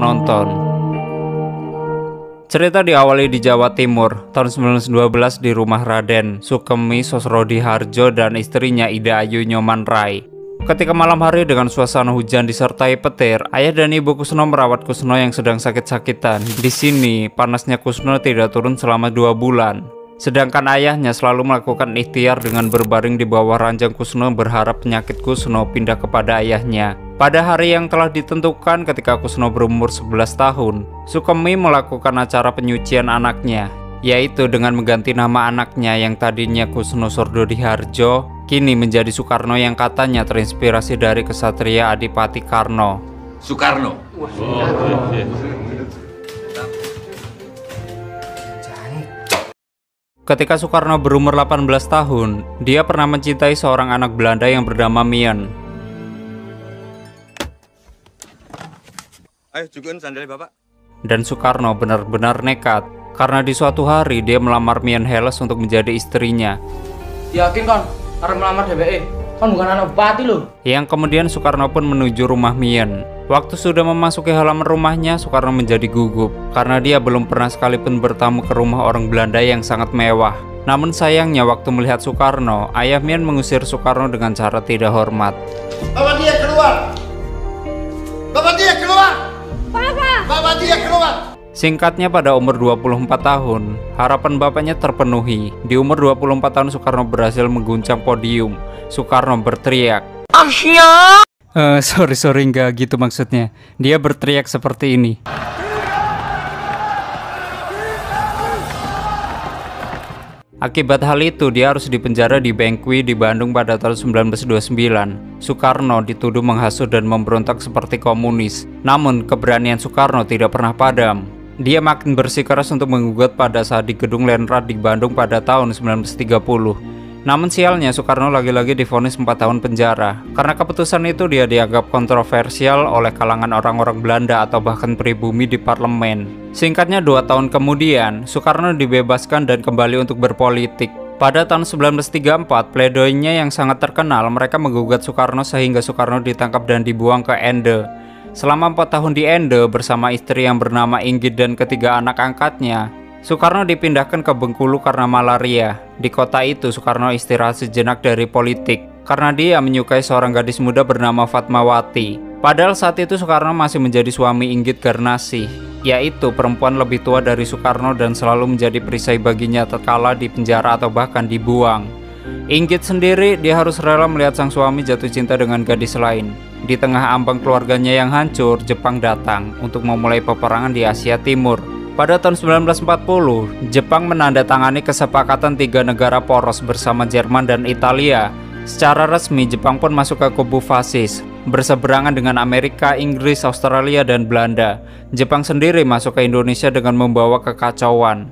penonton. Cerita diawali di Jawa Timur tahun 1912 di rumah Raden Sukemi Sosrodihardjo dan istrinya Ida Ayu Nyoman Rai. Ketika malam hari dengan suasana hujan disertai petir, ayah dan ibu Kusno merawat Kusno yang sedang sakit-sakitan. Di sini, panasnya Kusno tidak turun selama 2 bulan. Sedangkan ayahnya selalu melakukan ikhtiar dengan berbaring di bawah ranjang Kusno berharap penyakit Kusno pindah kepada ayahnya. Pada hari yang telah ditentukan ketika Kusno berumur 11 tahun, Sukemi melakukan acara penyucian anaknya, yaitu dengan mengganti nama anaknya yang tadinya Kusno Sosrodihardjo, kini menjadi Soekarno yang katanya terinspirasi dari kesatria Adipati Karno. Soekarno. Ketika Soekarno berumur 18 tahun, dia pernah mencintai seorang anak Belanda yang bernama Mien. Ayo jugun sandalnya bapak. Dan Soekarno benar-benar nekat, karena di suatu hari dia melamar Mien Helles untuk menjadi istrinya. Yakin kan? Karena melamar DBE, kan bukan anak bupati loh. Yang kemudian Soekarno pun menuju rumah Mien. Waktu sudah memasuki halaman rumahnya, Soekarno menjadi gugup karena dia belum pernah sekalipun bertamu ke rumah orang Belanda yang sangat mewah. Namun sayangnya waktu melihat Soekarno, ayah Mien mengusir Soekarno dengan cara tidak hormat. Bawa dia keluar! Bawa dia keluar! Papa! Bawa dia keluar! Singkatnya pada umur 24 tahun, harapan bapaknya terpenuhi. Di umur 24 tahun Soekarno berhasil mengguncang podium. Soekarno berteriak, "Asia!" Sorry nggak gitu maksudnya. Dia berteriak seperti ini. Akibat hal itu, dia harus dipenjara di Bengkwi di Bandung pada tahun 1929. Soekarno dituduh menghasut dan memberontak seperti komunis. Namun, keberanian Soekarno tidak pernah padam. Dia makin bersikeras untuk menggugat pada saat di gedung Lenrat di Bandung pada tahun 1930. Namun sialnya Soekarno lagi-lagi divonis 4 tahun penjara. Karena keputusan itu dia dianggap kontroversial oleh kalangan orang-orang Belanda atau bahkan pribumi di parlemen. Singkatnya 2 tahun kemudian, Soekarno dibebaskan dan kembali untuk berpolitik. Pada tahun 1934, pledoinya yang sangat terkenal, mereka menggugat Soekarno sehingga Soekarno ditangkap dan dibuang ke Ende. Selama 4 tahun di Ende bersama istri yang bernama Inggit dan ketiga anak angkatnya, Soekarno dipindahkan ke Bengkulu karena malaria. Di kota itu, Soekarno istirahat sejenak dari politik karena dia menyukai seorang gadis muda bernama Fatmawati. Padahal saat itu Soekarno masih menjadi suami Inggit Garnasih, yaitu perempuan lebih tua dari Soekarno dan selalu menjadi perisai baginya tatkala di penjara atau bahkan dibuang. Inggit sendiri, dia harus rela melihat sang suami jatuh cinta dengan gadis lain. Di tengah ambang keluarganya yang hancur, Jepang datang untuk memulai peperangan di Asia Timur. Pada tahun 1940, Jepang menandatangani kesepakatan 3 negara poros bersama Jerman dan Italia. Secara resmi, Jepang pun masuk ke kubu fasis, berseberangan dengan Amerika, Inggris, Australia, dan Belanda. Jepang sendiri masuk ke Indonesia dengan membawa kekacauan.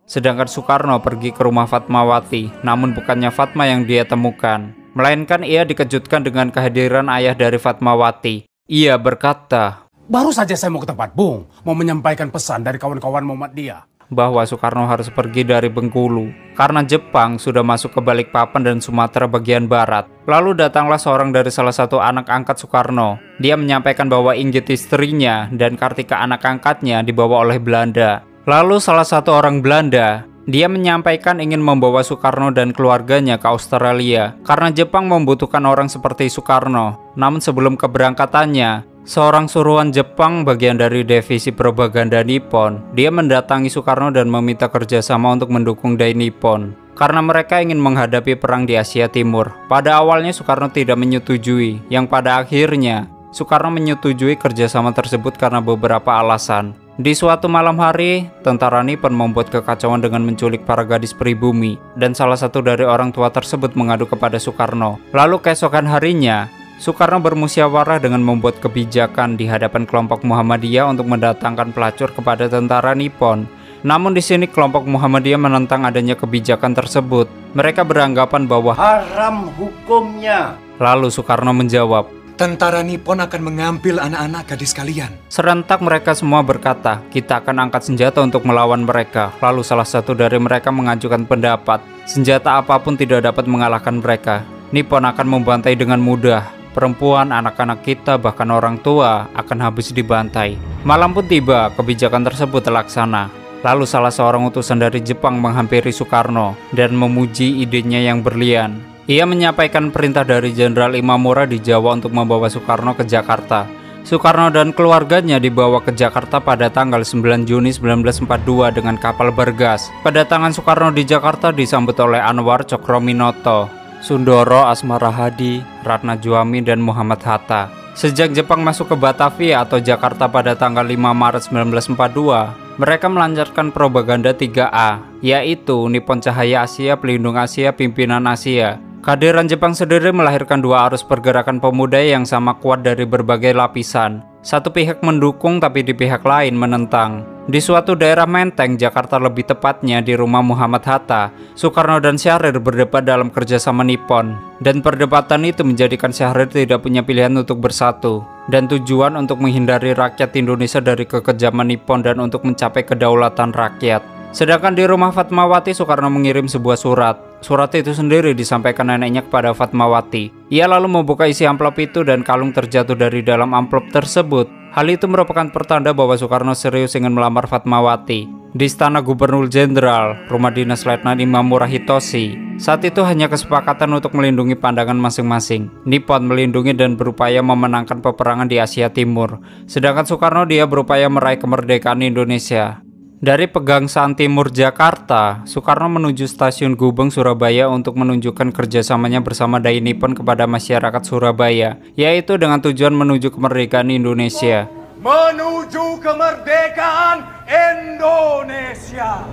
Sedangkan Soekarno pergi ke rumah Fatmawati, namun bukannya Fatma yang dia temukan, melainkan ia dikejutkan dengan kehadiran ayah dari Fatmawati. Ia berkata, "Baru saja saya mau ke tempat Bung, mau menyampaikan pesan dari kawan-kawan Muhammadiyah bahwa Soekarno harus pergi dari Bengkulu karena Jepang sudah masuk ke Balikpapan dan Sumatera bagian barat. Lalu datanglah seorang dari salah satu anak angkat Soekarno. Dia menyampaikan bahwa Inggit istrinya dan Kartika anak angkatnya dibawa oleh Belanda. Lalu salah satu orang Belanda, dia menyampaikan ingin membawa Soekarno dan keluarganya ke Australia karena Jepang membutuhkan orang seperti Soekarno. Namun sebelum keberangkatannya, seorang suruhan Jepang bagian dari divisi propaganda Nippon, dia mendatangi Soekarno dan meminta kerjasama untuk mendukung Dai Nippon karena mereka ingin menghadapi perang di Asia Timur. Pada awalnya Soekarno tidak menyetujui, yang pada akhirnya Soekarno menyetujui kerjasama tersebut karena beberapa alasan. Di suatu malam hari, tentara Nippon membuat kekacauan dengan menculik para gadis pribumi, dan salah satu dari orang tua tersebut mengadu kepada Soekarno. Lalu keesokan harinya, Soekarno bermusyawarah dengan membuat kebijakan di hadapan kelompok Muhammadiyah untuk mendatangkan pelacur kepada tentara Nippon. Namun di sini kelompok Muhammadiyah menentang adanya kebijakan tersebut. Mereka beranggapan bahwa haram hukumnya. Lalu Soekarno menjawab, tentara Nippon akan mengambil anak-anak gadis kalian. Serentak mereka semua berkata, kita akan angkat senjata untuk melawan mereka. Lalu salah satu dari mereka mengajukan pendapat, senjata apapun tidak dapat mengalahkan mereka. Nippon akan membantai dengan mudah. Perempuan, anak-anak kita, bahkan orang tua akan habis dibantai. Malam pun tiba, kebijakan tersebut terlaksana. Lalu salah seorang utusan dari Jepang menghampiri Soekarno dan memuji idenya yang berlian. Ia menyampaikan perintah dari Jenderal Imamura di Jawa untuk membawa Soekarno ke Jakarta. Soekarno dan keluarganya dibawa ke Jakarta pada tanggal 9 Juni 1942 dengan kapal bergas. Kedatangan Soekarno di Jakarta disambut oleh Anwar Cokroaminoto, Sundoro Asmara Hadi, Ratna Juami, dan Muhammad Hatta. Sejak Jepang masuk ke Batavia atau Jakarta pada tanggal 5 Maret 1942, mereka melancarkan propaganda 3A, yaitu Nippon Cahaya Asia, Pelindung Asia, Pimpinan Asia. Kehadiran Jepang sendiri melahirkan dua arus pergerakan pemuda yang sama kuat dari berbagai lapisan. Satu pihak mendukung tapi di pihak lain menentang. Di suatu daerah Menteng, Jakarta lebih tepatnya di rumah Muhammad Hatta, Soekarno dan Syahrir berdebat dalam kerjasama Nippon. Dan perdebatan itu menjadikan Syahrir tidak punya pilihan untuk bersatu. Dan tujuan untuk menghindari rakyat Indonesia dari kekejaman Nippon dan untuk mencapai kedaulatan rakyat. Sedangkan di rumah Fatmawati, Soekarno mengirim sebuah surat. Surat itu sendiri disampaikan neneknya kepada Fatmawati. Ia lalu membuka isi amplop itu dan kalung terjatuh dari dalam amplop tersebut. Hal itu merupakan pertanda bahwa Soekarno serius ingin melamar Fatmawati. Di Istana Gubernur Jenderal, rumah dinas Letnan Imamura Hitoshi, saat itu hanya kesepakatan untuk melindungi pandangan masing-masing. Nippon melindungi dan berupaya memenangkan peperangan di Asia Timur. Sedangkan Soekarno dia berupaya meraih kemerdekaan Indonesia. Dari Pegangsaan Timur Jakarta, Soekarno menuju Stasiun Gubeng Surabaya untuk menunjukkan kerjasamanya bersama Dai Nippon kepada masyarakat Surabaya, yaitu dengan tujuan menuju kemerdekaan Indonesia. Menuju kemerdekaan Indonesia.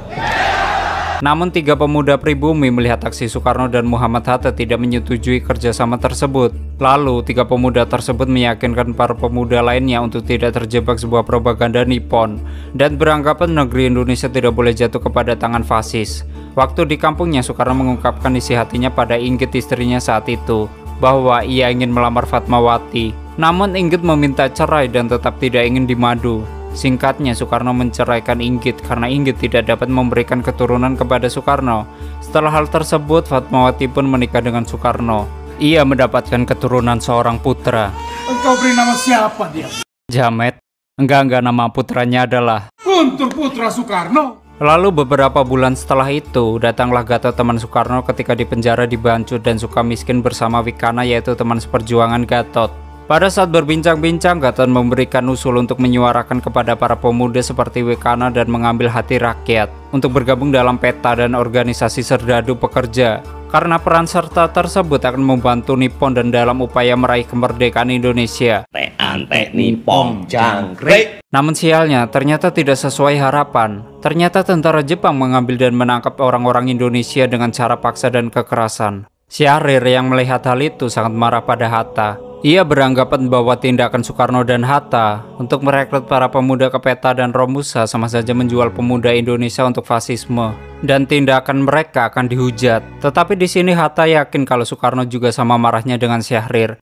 Namun tiga pemuda pribumi melihat aksi Soekarno dan Muhammad Hatta tidak menyetujui kerjasama tersebut. Lalu tiga pemuda tersebut meyakinkan para pemuda lainnya untuk tidak terjebak sebuah propaganda Nippon dan beranggapan negeri Indonesia tidak boleh jatuh kepada tangan fasis. Waktu di kampungnya, Soekarno mengungkapkan isi hatinya pada Inggit, istrinya saat itu, bahwa ia ingin melamar Fatmawati. Namun Inggit meminta cerai dan tetap tidak ingin dimadu. Singkatnya, Soekarno menceraikan Inggit karena Inggit tidak dapat memberikan keturunan kepada Soekarno. Setelah hal tersebut, Fatmawati pun menikah dengan Soekarno. Ia mendapatkan keturunan seorang putra. Engkau beri nama siapa dia? Jamet. Enggak, nama putranya adalah Guntur Putra Soekarno. Lalu beberapa bulan setelah itu, datanglah Gatot teman Soekarno ketika di penjara di Bancut dan Sukamiskin bersama Wikana, yaitu teman seperjuangan Gatot. Pada saat berbincang-bincang, Gatot memberikan usul untuk menyuarakan kepada para pemuda seperti Wikana dan mengambil hati rakyat untuk bergabung dalam peta dan organisasi serdadu pekerja. Karena peran serta tersebut akan membantu Nippon dan dalam upaya meraih kemerdekaan Indonesia. Antek Nippon jangkrik. Namun sialnya, ternyata tidak sesuai harapan. Ternyata tentara Jepang mengambil dan menangkap orang-orang Indonesia dengan cara paksa dan kekerasan. Syahrir yang melihat hal itu sangat marah pada Hatta. Ia beranggapan bahwa tindakan Soekarno dan Hatta untuk merekrut para pemuda ke peta dan Romusa sama saja menjual pemuda Indonesia untuk fasisme, dan tindakan mereka akan dihujat. Tetapi di sini Hatta yakin kalau Soekarno juga sama marahnya dengan Syahrir.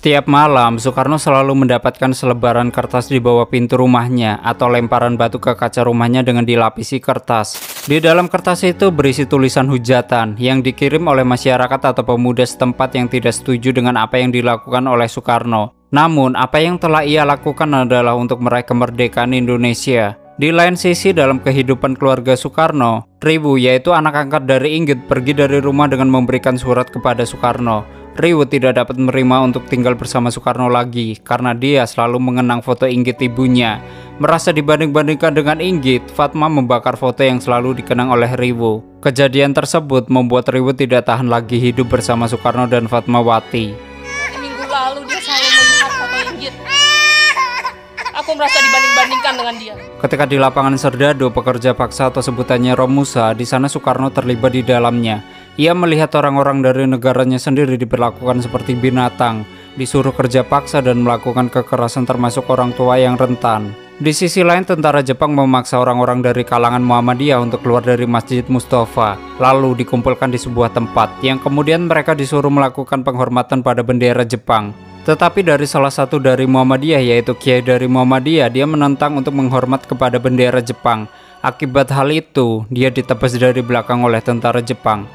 Setiap malam, Soekarno selalu mendapatkan selebaran kertas di bawah pintu rumahnya atau lemparan batu ke kaca rumahnya dengan dilapisi kertas. Di dalam kertas itu berisi tulisan hujatan yang dikirim oleh masyarakat atau pemuda setempat yang tidak setuju dengan apa yang dilakukan oleh Soekarno. Namun, apa yang telah ia lakukan adalah untuk meraih kemerdekaan Indonesia. Di lain sisi, dalam kehidupan keluarga Soekarno, Riwu, yaitu anak angkat dari Inggit, pergi dari rumah dengan memberikan surat kepada Soekarno. Riwu tidak dapat menerima untuk tinggal bersama Soekarno lagi karena dia selalu mengenang foto Inggit ibunya. Merasa dibanding-bandingkan dengan Inggit, Fatma membakar foto yang selalu dikenang oleh Riwu. Kejadian tersebut membuat Riwu tidak tahan lagi hidup bersama Soekarno dan Fatmawati. Minggu lalu dia selalu melihat foto Inggit. Aku merasa dibanding-bandingkan dengan dia. Ketika di lapangan Serdadu, pekerja paksa atau sebutannya Romusa, di sana Soekarno terlibat di dalamnya. Ia melihat orang-orang dari negaranya sendiri diperlakukan seperti binatang, disuruh kerja paksa dan melakukan kekerasan termasuk orang tua yang rentan. Di sisi lain, tentara Jepang memaksa orang-orang dari kalangan Muhammadiyah untuk keluar dari Masjid Mustafa, lalu dikumpulkan di sebuah tempat, yang kemudian mereka disuruh melakukan penghormatan pada bendera Jepang. Tetapi dari salah satu dari Muhammadiyah, yaitu Kiai dari Muhammadiyah, dia menentang untuk menghormat kepada bendera Jepang. Akibat hal itu, dia ditebas dari belakang oleh tentara Jepang.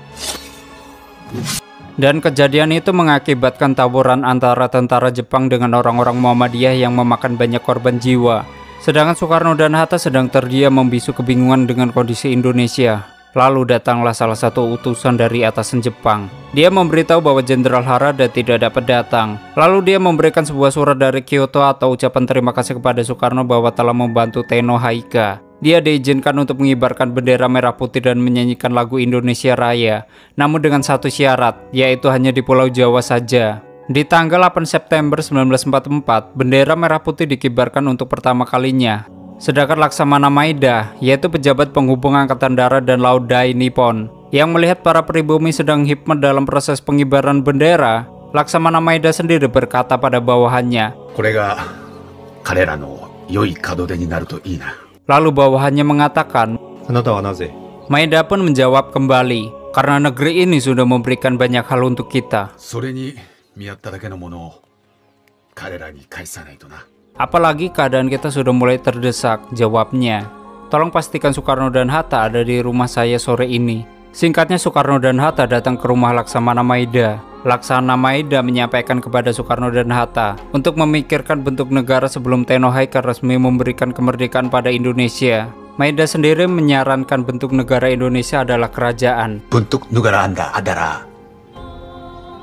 Dan kejadian itu mengakibatkan tawuran antara tentara Jepang dengan orang-orang Muhammadiyah yang memakan banyak korban jiwa. Sedangkan Soekarno dan Hatta sedang terdiam membisu kebingungan dengan kondisi Indonesia. Lalu datanglah salah satu utusan dari atasan Jepang. Dia memberitahu bahwa Jenderal Harada tidak dapat datang. Lalu dia memberikan sebuah surat dari Kyoto atau ucapan terima kasih kepada Soekarno bahwa telah membantu Tenno Haika. Dia diizinkan untuk mengibarkan bendera merah putih dan menyanyikan lagu Indonesia Raya. Namun dengan satu syarat, yaitu hanya di Pulau Jawa saja. Di tanggal 8 September 1944, bendera merah putih dikibarkan untuk pertama kalinya. Sedangkan Laksamana Maeda, yaitu pejabat penghubung Angkatan Darat dan Laut Dai Nippon, yang melihat para pribumi sedang hikmat dalam proses pengibaran bendera, Laksamana Maeda sendiri berkata pada bawahannya, lalu bawahannya mengatakan, Maeda pun menjawab kembali, karena negeri ini sudah memberikan banyak hal untuk kita. Apalagi keadaan kita sudah mulai terdesak, jawabnya. Tolong pastikan Soekarno dan Hatta ada di rumah saya sore ini. Singkatnya, Soekarno dan Hatta datang ke rumah Laksamana Maeda. Laksamana Maeda menyampaikan kepada Soekarno dan Hatta untuk memikirkan bentuk negara sebelum Tenno Haika resmi memberikan kemerdekaan pada Indonesia. Maeda sendiri menyarankan bentuk negara Indonesia adalah kerajaan. Bentuk negara Anda adalah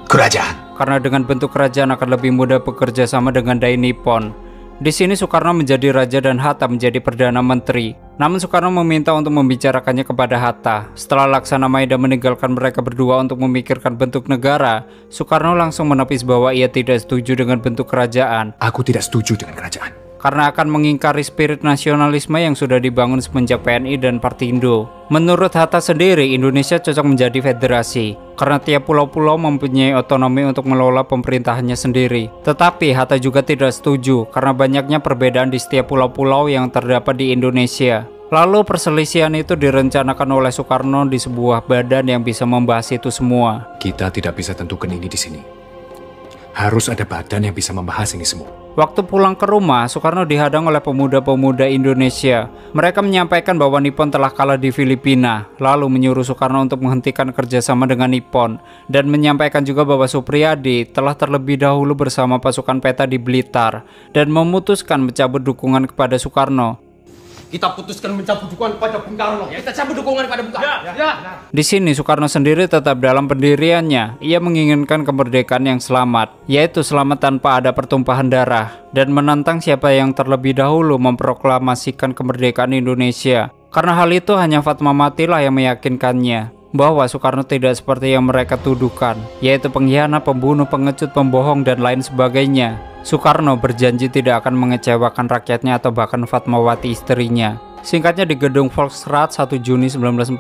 kerajaan. Karena dengan bentuk kerajaan akan lebih mudah bekerja sama dengan Dai Nippon. Di sini Soekarno menjadi raja dan Hatta menjadi perdana menteri. Namun Soekarno meminta untuk membicarakannya kepada Hatta. Setelah Laksamana Maeda meninggalkan mereka berdua untuk memikirkan bentuk negara, Soekarno langsung menepis bahwa ia tidak setuju dengan bentuk kerajaan. Aku tidak setuju dengan kerajaan. Karena akan mengingkari spirit nasionalisme yang sudah dibangun semenjak PNI dan Partindo. Menurut Hatta sendiri, Indonesia cocok menjadi federasi, karena tiap pulau-pulau mempunyai otonomi untuk mengelola pemerintahannya sendiri. Tetapi Hatta juga tidak setuju, karena banyaknya perbedaan di setiap pulau-pulau yang terdapat di Indonesia. Lalu perselisihan itu direncanakan oleh Soekarno di sebuah badan yang bisa membahas itu semua. Kita tidak bisa tentukan ini di sini. Harus ada badan yang bisa membahas ini semua. Waktu pulang ke rumah, Soekarno dihadang oleh pemuda-pemuda Indonesia. Mereka menyampaikan bahwa Nippon telah kalah di Filipina, lalu menyuruh Soekarno untuk menghentikan kerjasama dengan Nippon, dan menyampaikan juga bahwa Suprijadi telah terlebih dahulu bersama pasukan peta di Blitar, dan memutuskan mencabut dukungan kepada Soekarno. Kita putuskan mencabut dukungan pada Bung Karno. Kita cabut dukungan pada Bung Karno. Di sini Soekarno sendiri tetap dalam pendiriannya. Ia menginginkan kemerdekaan yang selamat, yaitu selamat tanpa ada pertumpahan darah, dan menantang siapa yang terlebih dahulu memproklamasikan kemerdekaan Indonesia. Karena hal itu hanya Fatmawati lah yang meyakinkannya bahwa Soekarno tidak seperti yang mereka tuduhkan, yaitu pengkhianat, pembunuh, pengecut, pembohong, dan lain sebagainya. Soekarno berjanji tidak akan mengecewakan rakyatnya atau bahkan Fatmawati istrinya. Singkatnya, di Gedung Volksraad 1 Juni 1945,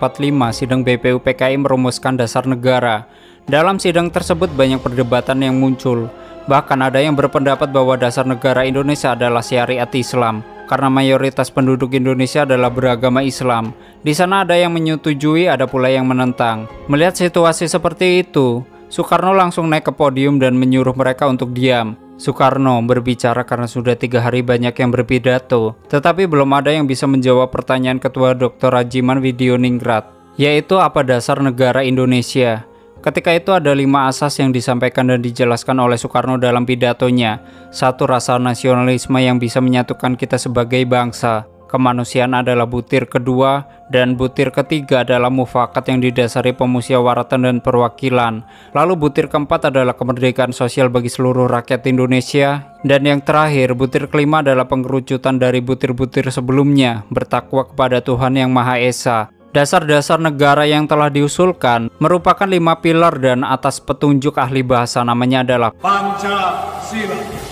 sidang BPUPKI merumuskan dasar negara. Dalam sidang tersebut banyak perdebatan yang muncul. Bahkan ada yang berpendapat bahwa dasar negara Indonesia adalah syariat Islam, karena mayoritas penduduk Indonesia adalah beragama Islam. Di sana ada yang menyetujui, ada pula yang menentang. Melihat situasi seperti itu, Soekarno langsung naik ke podium dan menyuruh mereka untuk diam. Soekarno berbicara karena sudah 3 hari banyak yang berpidato, tetapi belum ada yang bisa menjawab pertanyaan Ketua Dr. Rajiman Widyoningrat, yaitu apa dasar negara Indonesia. Ketika itu ada 5 asas yang disampaikan dan dijelaskan oleh Soekarno dalam pidatonya. 1. Rasa nasionalisme yang bisa menyatukan kita sebagai bangsa. Kemanusiaan adalah butir kedua, dan butir ketiga adalah mufakat yang didasari pemusyawaratan dan perwakilan. Lalu butir keempat adalah kemerdekaan sosial bagi seluruh rakyat Indonesia. Dan yang terakhir, butir kelima adalah pengerucutan dari butir-butir sebelumnya, bertakwa kepada Tuhan Yang Maha Esa. Dasar-dasar negara yang telah diusulkan merupakan 5 pilar dan atas petunjuk ahli bahasa namanya adalah Pancasila.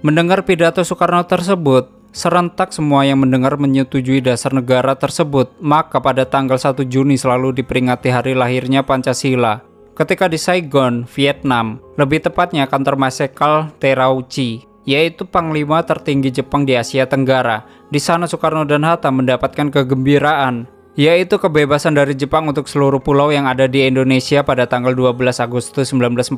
Mendengar pidato Soekarno tersebut, serentak semua yang mendengar menyetujui dasar negara tersebut. Maka pada tanggal 1 Juni selalu diperingati hari lahirnya Pancasila. Ketika di Saigon, Vietnam, lebih tepatnya kantor Marsekal Terauchi, yaitu Panglima tertinggi Jepang di Asia Tenggara. Di sana Soekarno dan Hatta mendapatkan kegembiraan, yaitu kebebasan dari Jepang untuk seluruh pulau yang ada di Indonesia pada tanggal 12 Agustus 1945.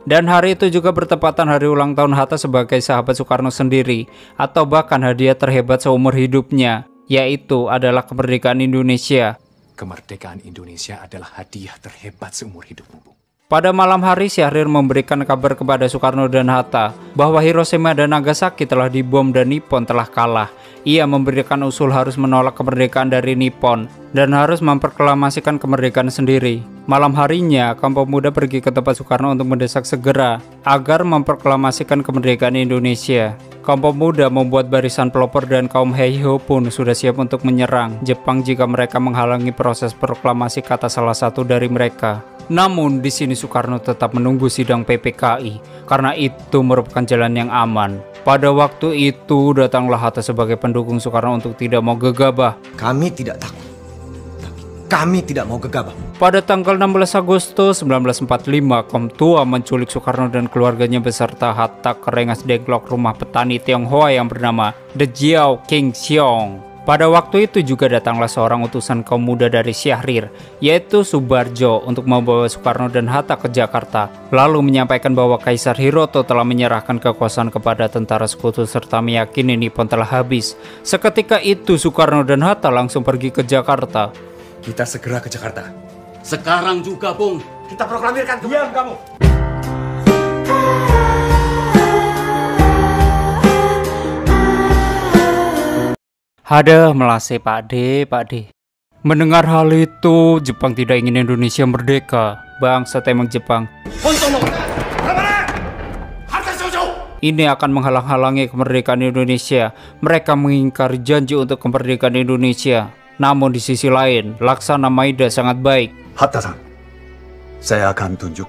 Dan hari itu juga bertepatan hari ulang tahun Hatta sebagai sahabat Soekarno sendiri, atau bahkan hadiah terhebat seumur hidupnya, yaitu adalah kemerdekaan Indonesia. Kemerdekaan Indonesia adalah hadiah terhebat seumur hidupmu, Bung. Pada malam hari, Syahrir memberikan kabar kepada Soekarno dan Hatta bahwa Hiroshima dan Nagasaki telah dibom dan Nippon telah kalah. Ia memberikan usul harus menolak kemerdekaan dari Nippon dan harus memproklamasikan kemerdekaan sendiri. Malam harinya, kaum pemuda pergi ke tempat Soekarno untuk mendesak segera agar memproklamasikan kemerdekaan Indonesia. Kaum pemuda membuat barisan pelopor dan kaum Heiho pun sudah siap untuk menyerang Jepang jika mereka menghalangi proses proklamasi, kata salah satu dari mereka. Namun di sini Soekarno tetap menunggu sidang PPKI karena itu merupakan jalan yang aman. Pada waktu itu datanglah Hatta sebagai pendukung Soekarno untuk tidak mau gegabah. Kami tidak takut, tapi kami tidak mau gegabah. Pada tanggal 16 Agustus 1945, kaum tua menculik Soekarno dan keluarganya beserta Hatta ke Rengas Dengklok, rumah petani Tionghoa yang bernama The Jiao King Siong. Pada waktu itu juga datanglah seorang utusan kaum muda dari Syahrir, yaitu Subarjo, untuk membawa Soekarno dan Hatta ke Jakarta, lalu menyampaikan bahwa Kaisar Hiroto telah menyerahkan kekuasaan kepada tentara sekutu serta meyakini Nippon telah habis. Seketika itu Soekarno dan Hatta langsung pergi ke Jakarta. Kita segera ke Jakarta. Sekarang juga, Bung. Kita proklamirkan. Diam kamu. Hadah melase Pak D. Mendengar hal itu, Jepang tidak ingin Indonesia merdeka. Bangsat emang Jepang. Ini akan menghalang-halangi kemerdekaan Indonesia. Mereka mengingkari janji untuk kemerdekaan Indonesia. Namun di sisi lain, Laksana Maida sangat baik. Hatta-san, saya akan tunjuk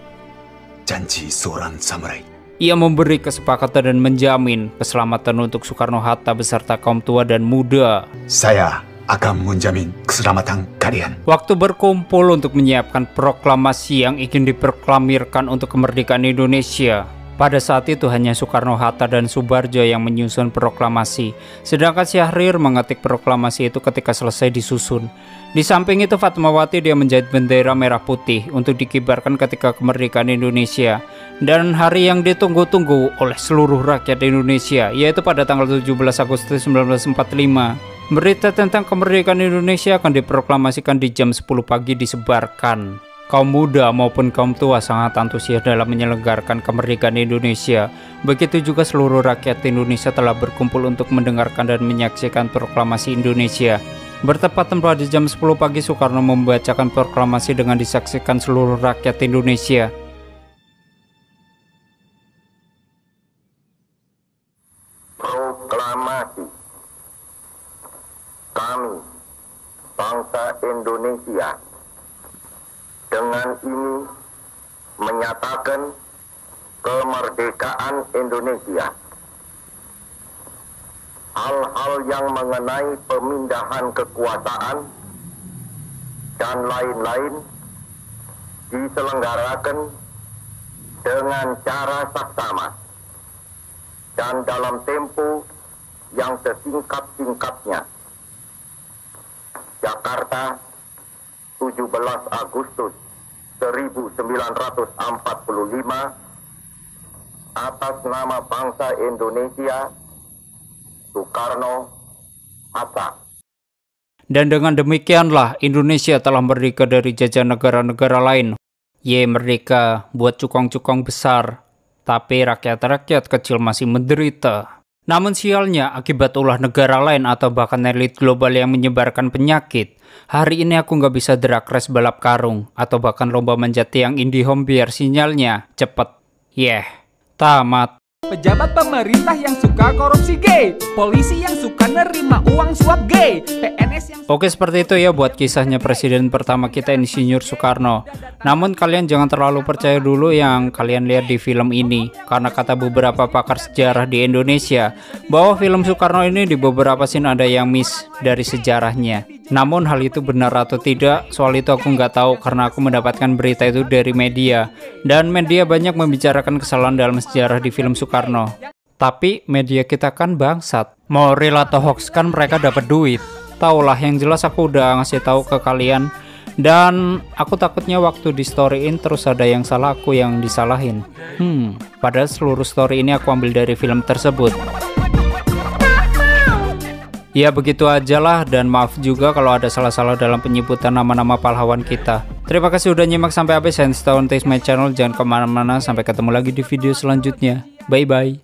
janji seorang samurai. Ia memberi kesepakatan dan menjamin keselamatan untuk Soekarno-Hatta beserta kaum tua dan muda. Saya akan menjamin keselamatan kalian. Waktu berkumpul untuk menyiapkan proklamasi yang ingin diproklamirkan untuk kemerdekaan Indonesia. Pada saat itu hanya Soekarno-Hatta dan Subarjo yang menyusun proklamasi, sedangkan Syahrir mengetik proklamasi itu ketika selesai disusun. Di samping itu Fatmawati dia menjahit bendera merah putih untuk dikibarkan ketika kemerdekaan Indonesia. Dan hari yang ditunggu-tunggu oleh seluruh rakyat Indonesia, yaitu pada tanggal 17 Agustus 1945. Berita tentang kemerdekaan Indonesia akan diproklamasikan di jam 10 pagi disebarkan. Kaum muda maupun kaum tua sangat antusias dalam menyelenggarakan kemerdekaan Indonesia. Begitu juga seluruh rakyat Indonesia telah berkumpul untuk mendengarkan dan menyaksikan proklamasi Indonesia. Bertepatan pada jam 10 pagi, Soekarno membacakan proklamasi dengan disaksikan seluruh rakyat Indonesia. Proklamasi. Kami, bangsa Indonesia, dengan ini menyatakan kemerdekaan Indonesia. Hal-hal yang mengenai pemindahan kekuasaan dan lain-lain diselenggarakan dengan cara saksama dan dalam tempo yang sesingkat-singkatnya. Jakarta, 17 Agustus 1945, atas nama bangsa Indonesia, Soekarno, Hatta. Dan dengan demikianlah Indonesia telah merdeka dari jajahan negara-negara lain. Merdeka buat cukong-cukong besar, tapi rakyat-rakyat kecil masih menderita. Namun sialnya, akibat ulah negara lain atau bahkan elit global yang menyebarkan penyakit, hari ini aku nggak bisa drag race balap karung atau bahkan lomba manjat tiang IndiHome biar sinyalnya cepet. Tamat. Pejabat pemerintah yang suka korupsi gay, polisi yang suka nerima uang suap gay, PNS yang... Oke, seperti itu ya buat kisahnya presiden pertama kita, Insinyur Soekarno. Namun kalian jangan terlalu percaya dulu yang kalian lihat di film ini, karena kata beberapa pakar sejarah di Indonesia bahwa film Soekarno ini di beberapa scene ada yang miss dari sejarahnya. Namun hal itu benar atau tidak, soal itu aku nggak tahu karena aku mendapatkan berita itu dari media. Dan media banyak membicarakan kesalahan dalam sejarah di film Soekarno. Tapi media kita kan bangsat. Mau real atau hoax kan mereka dapat duit. Taulah, yang jelas aku udah ngasih tahu ke kalian. Dan aku takutnya waktu di storyin terus ada yang salah, aku yang disalahin. Padahal seluruh story ini aku ambil dari film tersebut. Ya begitu aja lah, dan maaf juga kalau ada salah-salah dalam penyebutan nama-nama pahlawan kita. Terima kasih udah nyimak sampai habis, and stay on my channel. Jangan kemana-mana, sampai ketemu lagi di video selanjutnya. Bye-bye.